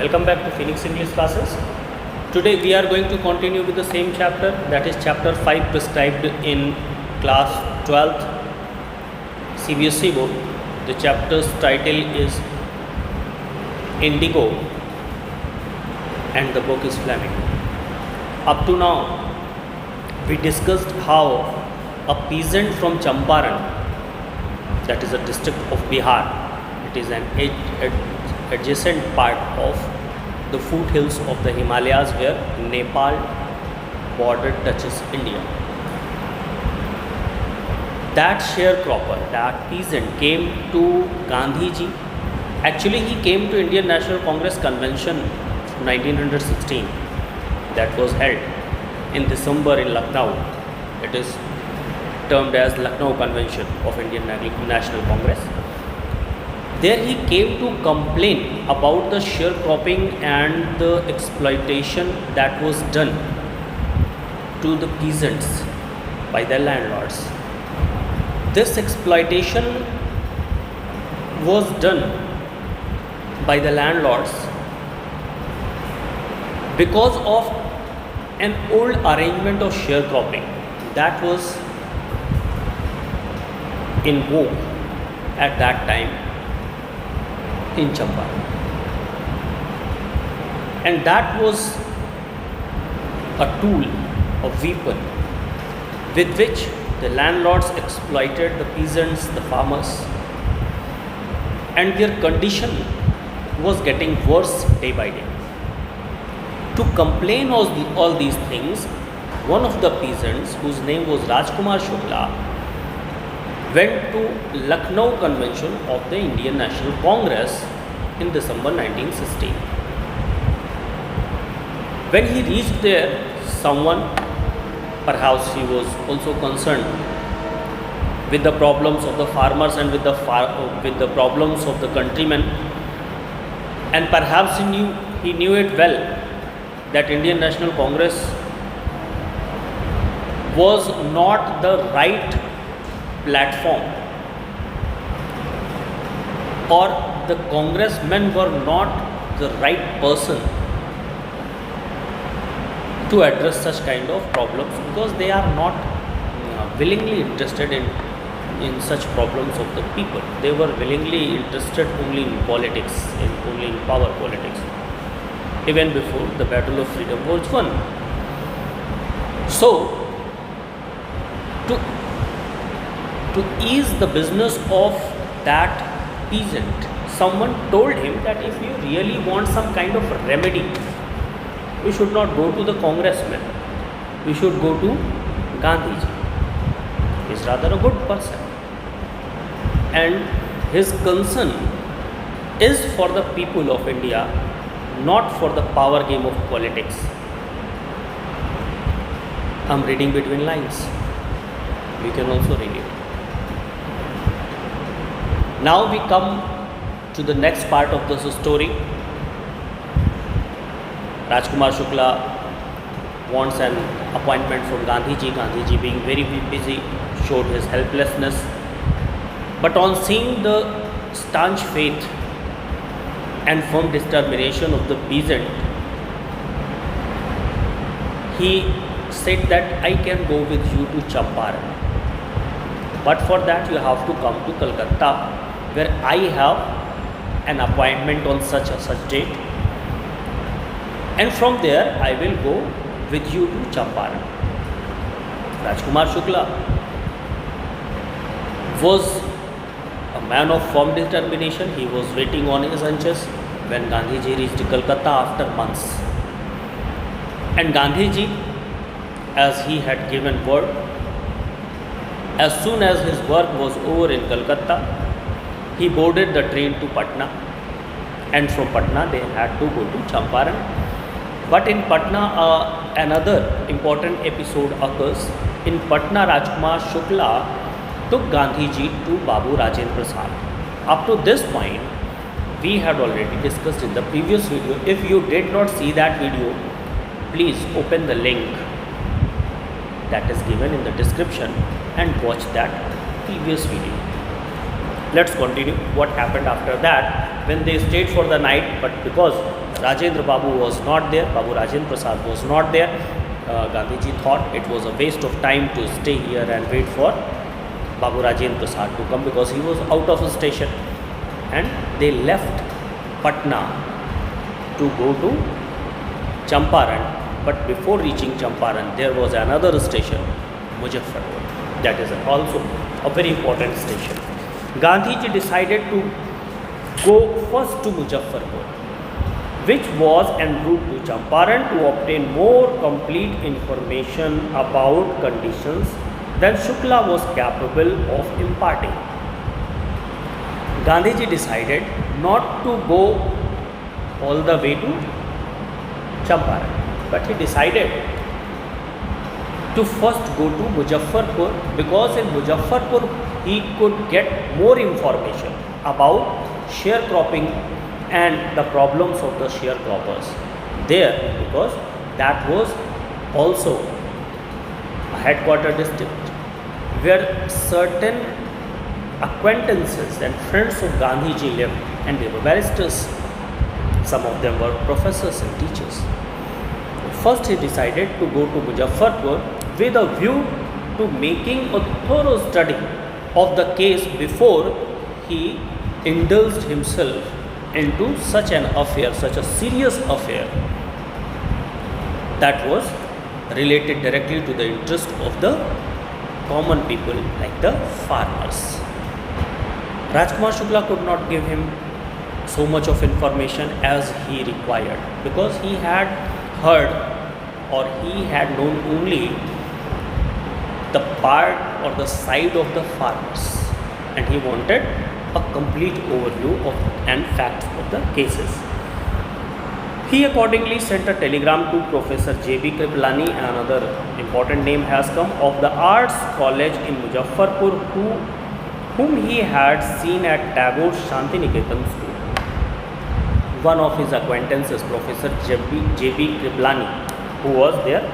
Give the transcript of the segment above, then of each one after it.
Welcome back to Phoenix English classes. Today we are going to continue with the same chapter, that is chapter 5 prescribed in class 12th CBSE board. The chapter's title is Indigo and the book is Flamingo. Up to now we discussed how a peasant from Champaran, that is a district of Bihar, it is an adjacent part of the foothills of the Himalayas where Nepal border touches India. That sharecropper, that peasant came to Gandhiji. Actually, he came to Indian National Congress Convention 1916 that was held in December in Lucknow. It is termed as Lucknow Convention of Indian National Congress. There he came to complain about the sharecropping and the exploitation that was done to the peasants by the landlords. This exploitation was done by the landlords because of an old arrangement of sharecropping that was in vogue at that time in Champaran, and that was a tool, a weapon with which the landlords exploited the peasants, the farmers, and their condition was getting worse day by day. To complain all these things, one of the peasants, whose name was Rajkumar Shukla, went to Lucknow Convention of the Indian National Congress in December 1916. When he reached there, someone, perhaps he was also concerned with the problems of the farmers and with the problems of the countrymen, and perhaps he knew it well that Indian National Congress was not the right platform, or the congressmen were not the right person to address such kind of problems, because they are not willingly interested in such problems of the people. They were willingly interested only in politics, only in power politics, even before the battle of freedom was won. So to ease the business of that peasant, someone told him that if you really want some kind of remedy, you should not go to the congressman, you should go to Gandhiji. He is rather a good person, and his concern is for the people of India, not for the power game of politics. I am reading between lines, you can also read it. Now we come to the next part of this story. Rajkumar Shukla wants an appointment from Gandhiji. Gandhiji, being very busy, showed his helplessness. But on seeing the staunch faith and firm determination of the peasant, he said that I can go with you to Champaran, but for that you have to come to Calcutta, where I have an appointment on such date, and from there I will go with you to Champaran. Rajkumar Shukla was a man of firm determination. He was waiting on his hunches when Gandhiji reached Calcutta after months, and Gandhiji, as he had given word, as soon as his work was over in Calcutta, he boarded the train to Patna, and from Patna they had to go to Champaran. But in Patna, another important episode occurs. In Patna, Rajkumar Shukla took Gandhiji to Babu Rajendra Prasad. Up to this point, we had already discussed in the previous video. If you did not see that video, please open the link that is given in the description and watch that previous video. Let's continue what happened after that when they stayed for the night, but because Rajendra Babu was not there, Babu Rajendra Prasad was not there. Gandhiji thought it was a waste of time to stay here and wait for Babu Rajendra Prasad to come, because he was out of the station, and they left Patna to go to Champaran. But before reaching Champaran, there was another station, Muzaffarpur. That is also a very important station. Gandhiji decided to go first to Muzaffarpur, which was en route to Champaran, to obtain more complete information about conditions than Shukla was capable of imparting. Gandhiji decided not to go all the way to Champaran, but he decided to first go to Muzaffarpur, because in Muzaffarpur he could get more information about sharecropping and the problems of the sharecroppers there, because that was also a headquarter district where certain acquaintances and friends of Gandhiji lived, and they were barristers. Some of them were professors and teachers. First he decided to go to Muzaffarpur with a view to making a thorough study of the case before he indulged himself into such an affair, such a serious affair that was related directly to the interest of the common people, like the farmers. Rajkumar Shukla could not give him so much of information as he required, because he had heard, or he had known only the part or the side of the farmers, and he wanted a complete overview of and facts of the cases. He accordingly sent a telegram to Professor J.B. Kripalani, another important name has come, of the Arts College in Muzaffarpur, whom he had seen at Tagore Shantiniketan school. One of his acquaintances, Professor J.B. Kripalani, who was there,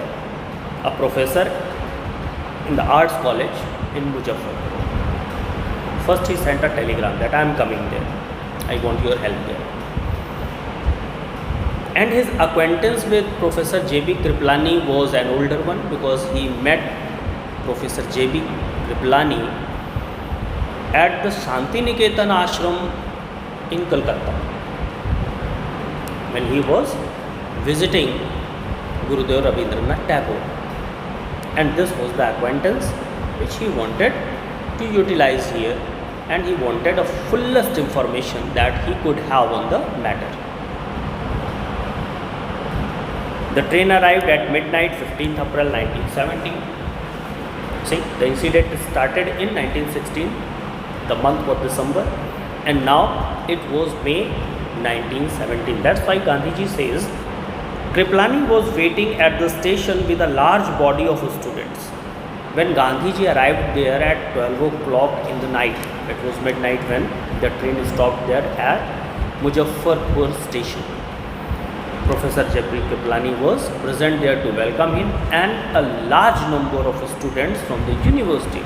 a professor in the Arts College in Muzaffarpur. First he sent a telegram that I am coming there, I want your help there. And his acquaintance with Professor J.B. Kripalani was an older one, because he met Professor J.B. Kripalani at the Shantiniketan ashram in Calcutta, when he was visiting Gurudev Rabindranath Tagore. And this was the acquaintance which he wanted to utilize here, and he wanted a fullest information that he could have on the matter. The train arrived at midnight, 15th April 1917. See, the incident started in 1916, the month was December, and now it was May 1917. That's why Gandhiji says Kripalani was waiting at the station with a large body of students. When Gandhiji arrived there at 12 o'clock in the night, it was midnight when the train stopped there at Muzaffarpur station. Professor J.B. Kripalani was present there to welcome him, and a large number of students from the university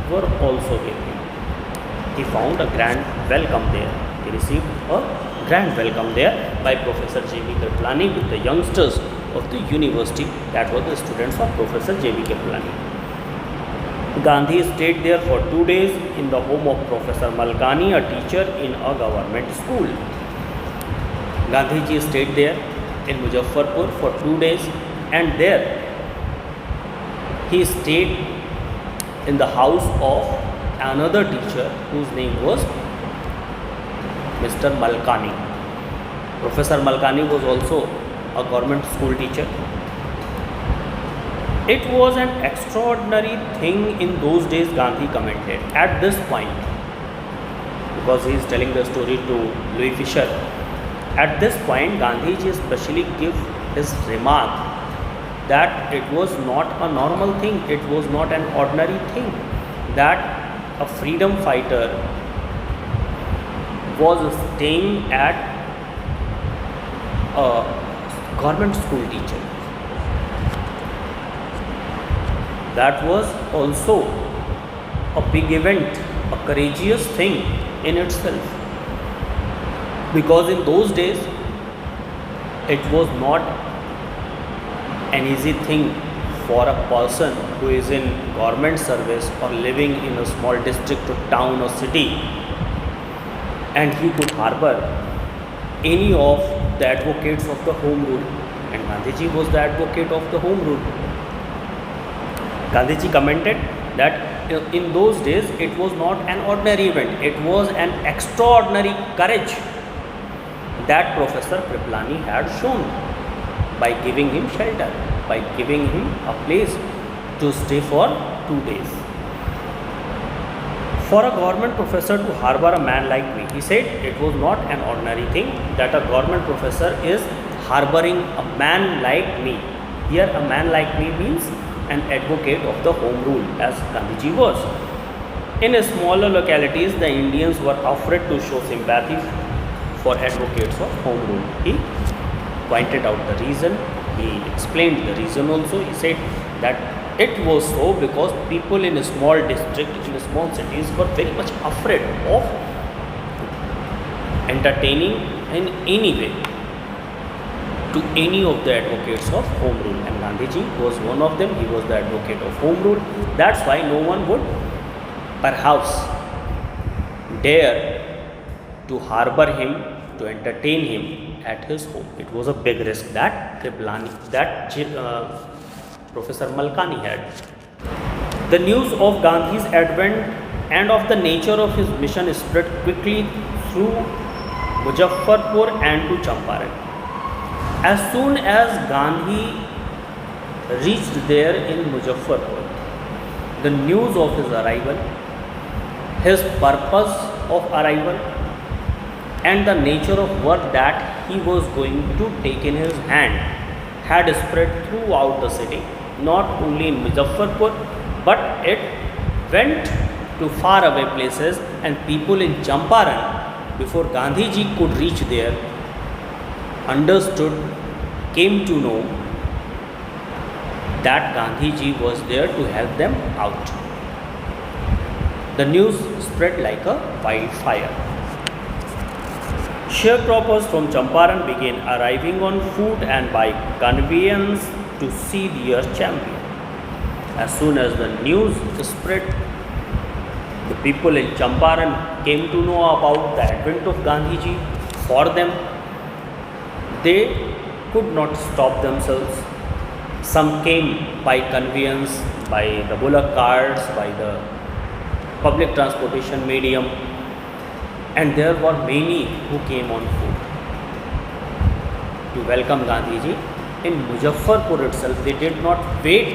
were also with him. He found a grand welcome there. He received a grand welcome there by Professor J.B. Kripalani with the youngsters of the university, that were the students of Professor J.B. Kripalani. Gandhi stayed there for 2 days in the home of Professor Malkani, a teacher in a government school. Gandhiji stayed there in Muzaffarpur for 2 days, and there he stayed in the house of another teacher whose name was Mr. Malkani. Professor Malkani was also a government school teacher. It was an extraordinary thing in those days, Gandhi commented. At this point, because he is telling the story to Louis Fisher, at this point Gandhiji especially gave his remark that it was not a normal thing, it was not an ordinary thing, that a freedom fighter was staying at a government school teacher. That was also a big event, a courageous thing in itself. Because in those days, it was not an easy thing for a person who is in government service or living in a small district or town or city, and he could harbor any of the advocates of the home rule, and Gandhiji was the advocate of the home rule. Gandhiji commented that in those days it was not an ordinary event, it was an extraordinary courage that Professor Kripalani had shown by giving him shelter, by giving him a place to stay for 2 days. For a government professor to harbor a man like me, he said it was not an ordinary thing that a government professor is harboring a man like me. Here a man like me means an advocate of the home rule, as Gandhiji was. In smaller localities, the Indians were afraid to show sympathy for advocates of home rule. He pointed out the reason, he explained the reason also. He said that it was so because people in a small district, in small cities were very much afraid of entertaining in any way to any of the advocates of home rule, and Gandhiji was one of them. He was the advocate of home rule. That's why no one would perhaps dare to harbor him, to entertain him at his home. It was a big risk that Professor Malkani had. The news of Gandhi's advent and of the nature of his mission spread quickly through Muzaffarpur and to Champaran. As soon as Gandhi reached there in Muzaffarpur, the news of his arrival, his purpose of arrival, and the nature of work that he was going to take in his hand had spread throughout the city, not only in Muzaffarpur, but it went to far away places, and people in Champaran, before Gandhiji could reach there, understood, came to know that Gandhiji was there to help them out. The news spread like a wildfire. Sharecroppers from Champaran began arriving on foot and by conveyance to see their champion. As soon as the news spread, the people in Champaran came to know about the advent of Gandhiji. For them, they could not stop themselves. Some came by conveyance, by the bullock carts, by the public transportation medium, and there were many who came on foot to welcome Gandhiji. In Muzaffarpur itself, they did not wait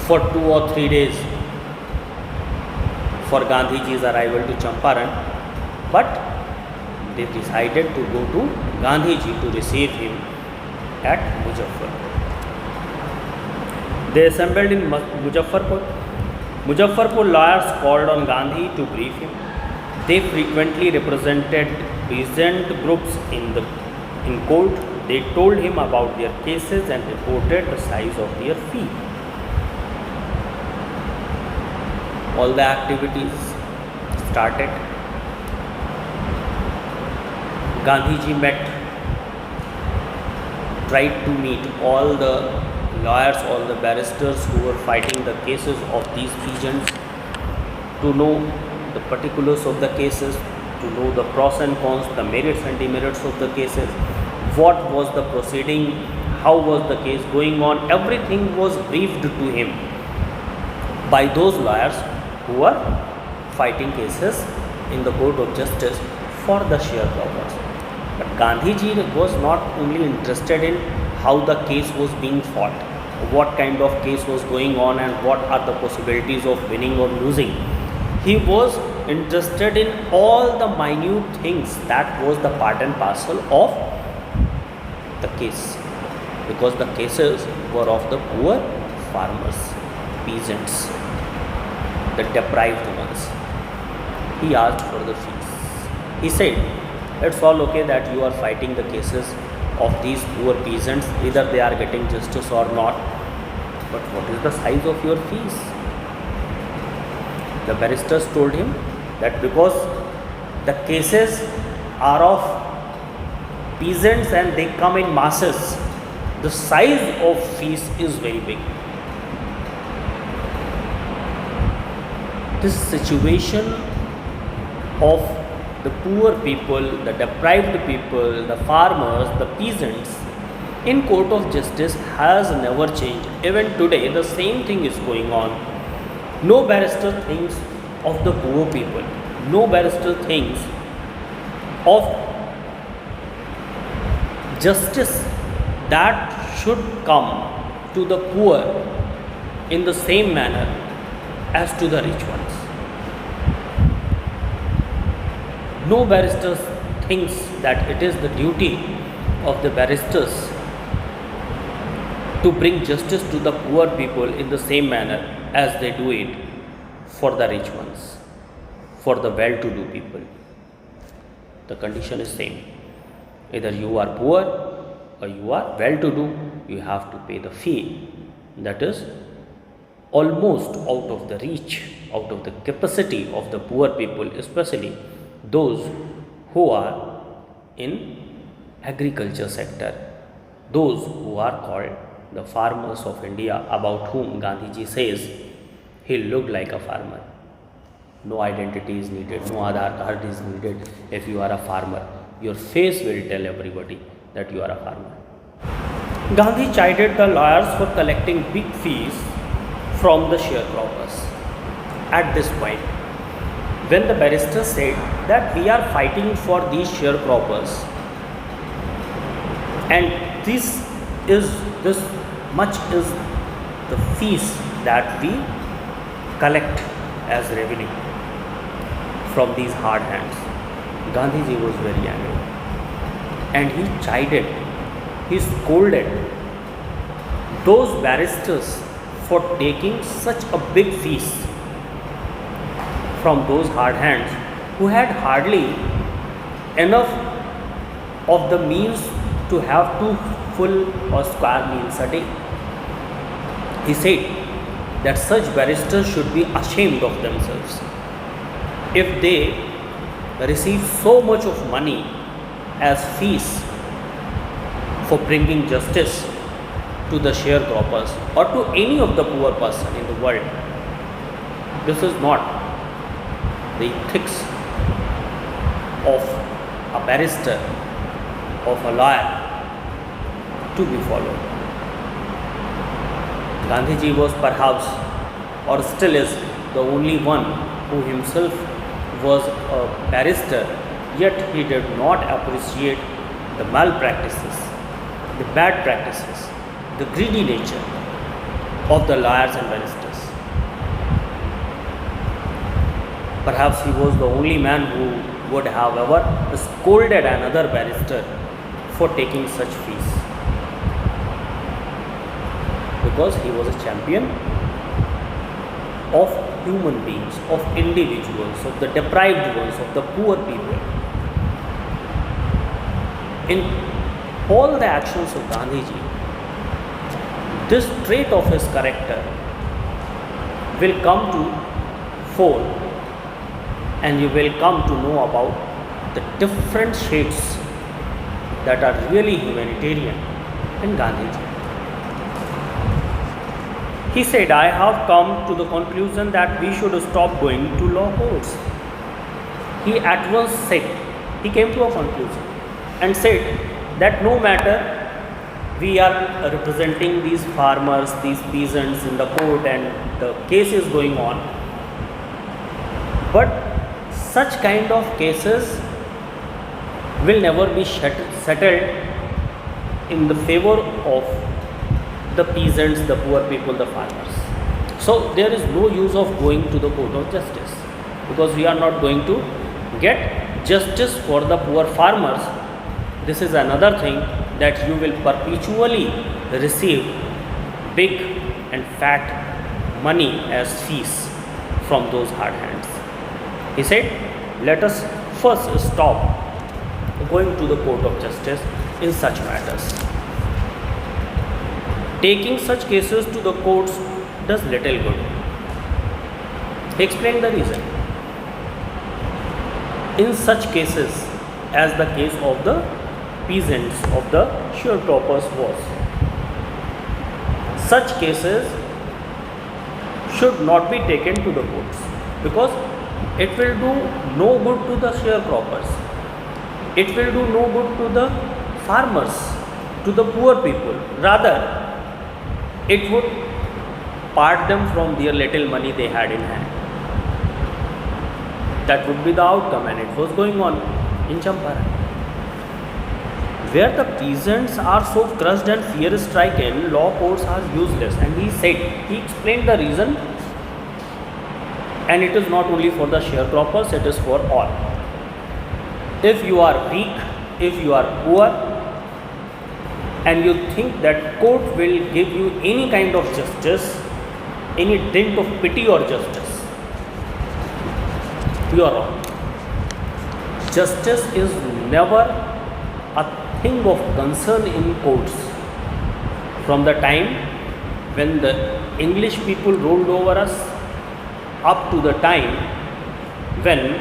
for 2 or 3 days for Gandhiji's arrival to Champaran, but they decided to go to Gandhiji to receive him at Muzaffarpur. They assembled in Muzaffarpur. Muzaffarpur lawyers called on Gandhi to brief him. They frequently represented peasant groups in court. They told him about their cases and reported the size of their fee. All the activities started. Gandhiji tried to meet all the lawyers, all the barristers who were fighting the cases of these peasants, to know the particulars of the cases, to know the pros and cons, the merits and demerits of the cases, what was the proceeding, how was the case going on. Everything was briefed to him by those lawyers who were fighting cases in the court of justice for the sharecroppers. But Gandhiji was not only interested in how the case was being fought, what kind of case was going on, and what are the possibilities of winning or losing. He was interested in all the minute things that was the part and parcel of the case, because the cases were of the poor farmers, peasants, the deprived ones. He asked for the fees. He said, it's all okay that you are fighting the cases of these poor peasants, either they are getting justice or not, but what is the size of your fees? The barristers told him that because the cases are of peasants and they come in masses, the size of fees is very big. This situation of the poor people, the deprived people, the farmers, the peasants in court of justice has never changed. Even today, the same thing is going on. No barrister thinks of the poor people. No barrister thinks of justice that should come to the poor in the same manner as to the rich ones. No barrister thinks that it is the duty of the barristers to bring justice to the poor people in the same manner as they do it for the rich ones, for the well-to-do people. The condition is same. Either you are poor or you are well-to-do, you have to pay the fee. That is almost out of the reach, out of the capacity of the poor people, especially those who are in agriculture sector, those who are called the farmers of India, about whom Gandhiji says he looked like a farmer. No identity is needed, no Aadhaar card is needed. If you are a farmer, your face will tell everybody that you are a farmer. Gandhi chided the lawyers for collecting big fees from the sharecroppers. At this point, when the barrister said that we are fighting for these sharecroppers and this much is the fees that we collect as revenue from these hard hands, Gandhiji was very angry and he chided, he scolded those barristers for taking such a big fees from those hard hands who had hardly enough of the means to have 2 full or square meals a day. He said that such barristers should be ashamed of themselves if they receive so much of money as fees for bringing justice to the sharecroppers or to any of the poor person in the world. This is not the ethics of a barrister, of a lawyer to be followed. Gandhiji was perhaps or still is the only one who himself was a barrister, yet he did not appreciate the malpractices, the bad practices, the greedy nature of the lawyers and barristers. Perhaps he was the only man who would have ever scolded another barrister for taking such fees, because he was a champion of human beings, of individuals, of the deprived ones, of the poor people. In all the actions of Gandhiji, this trait of his character will come to fore, and you will come to know about the different shades that are really humanitarian in Gandhiji. He said, I have come to the conclusion that we should stop going to law courts. He at once said, he came to a conclusion and said that no matter we are representing these farmers, these peasants in the court and the case is going on, but such kind of cases will never be settled in the favor of the peasants, the poor people, the farmers. So there is no use of going to the court of justice, because we are not going to get justice for the poor farmers. This is another thing, that you will perpetually receive big and fat money as fees from those hard hands. He said, let us first stop going to the court of justice in such matters. Taking such cases to the courts does little good. He explained the reason. In such cases, as the case of the peasants of the sharecroppers was. Such cases should not be taken to the courts because it will do no good to the sharecroppers. It will do no good to the farmers, to the poor people. Rather, it would part them from their little money they had in hand. That would be the outcome, and it was going on in Champaran, where the peasants are so crushed and fear-stricken, law courts are useless. And he explained the reason, and it is not only for the sharecroppers, it is for all. If you are weak, if you are poor, and you think that court will give you any kind of justice, any dint of pity or justice, you are wrong. Justice is never a thing of concern in courts. From the time when the English people ruled over us up to the time when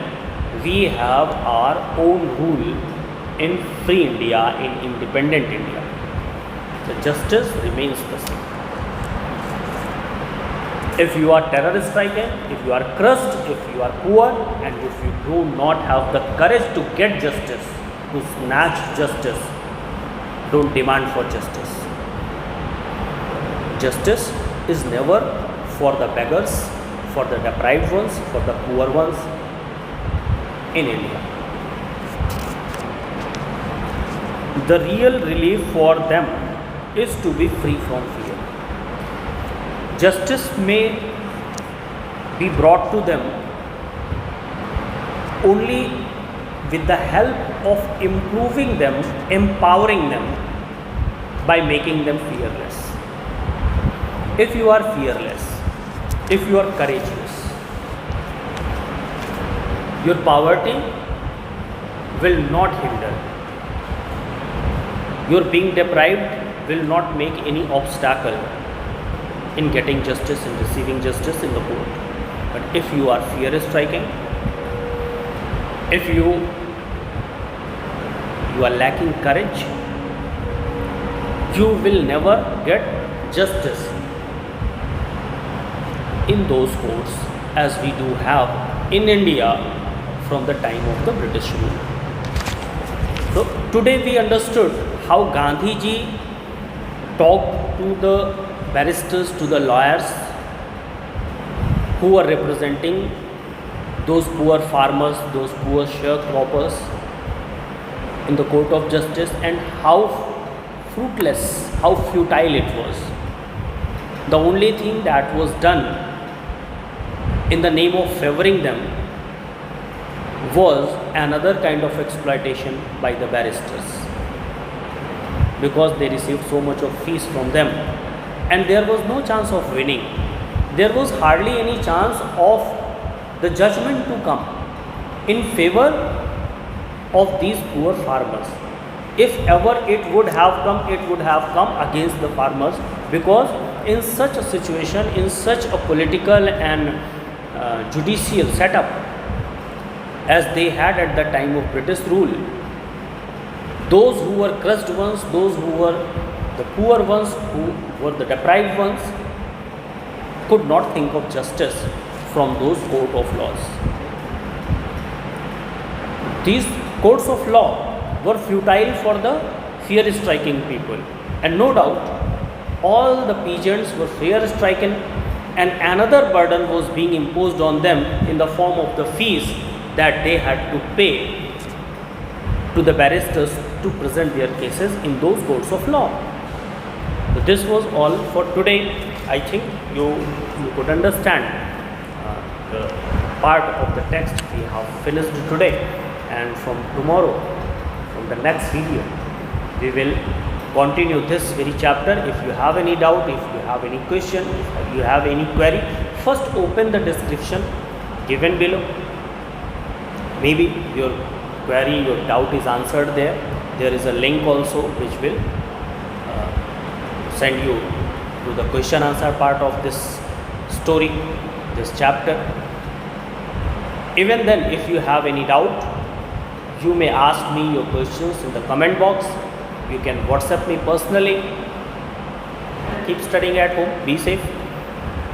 we have our own rule in free India, in independent India, the justice remains the same. If you are terror stricken, if you are crushed, if you are poor, and if you do not have the courage to get justice, to snatch justice, don't demand for justice. Justice is never for the beggars, for the deprived ones, for the poor ones in India. The real relief for them is to be free from fear. Justice may be brought to them only with the help of improving them, empowering them by making them fearless. If you are fearless, if you are courageous, your poverty will not hinder. Your being deprived will not make any obstacle in getting justice and receiving justice in the court. But if you are fear striking, if you are lacking courage, you will never get justice in those courts as we do have in India from the time of the British rule. So today we understood how Gandhiji talked to the barristers, to the lawyers who were representing those poor farmers, those poor sharecroppers in the court of justice, and how fruitless, how futile it was. The only thing that was done in the name of favoring them was another kind of exploitation by the barristers, because they received so much of fees from them, and there was no chance of winning. There was hardly any chance of the judgment to come in favor of these poor farmers. If ever it would have come, it would have come against the farmers, because in such a situation, in such a political and judicial setup as they had at the time of British rule, those who were crushed ones, those who were the poor ones, who were the deprived ones, could not think of justice from those court of laws. These courts of law were futile for the fear-striking people, and no doubt all the peasants were fear-stricken, and another burden was being imposed on them in the form of the fees that they had to pay to the barristers to present their cases in those courts of law. So this was all for today. I think you could understand the part of the text we have finished today, and from tomorrow, from the next video, we will continue this very chapter. If you have any doubt, if you have any question, if you have any query, first open the description given below. Maybe your query, your doubt is answered there. There is a link also which will send you to the question answer part of this story, this chapter. Even then, if you have any doubt, You may ask me your questions in the comment box. You can WhatsApp me personally. Keep studying at home. Be safe.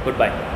Goodbye.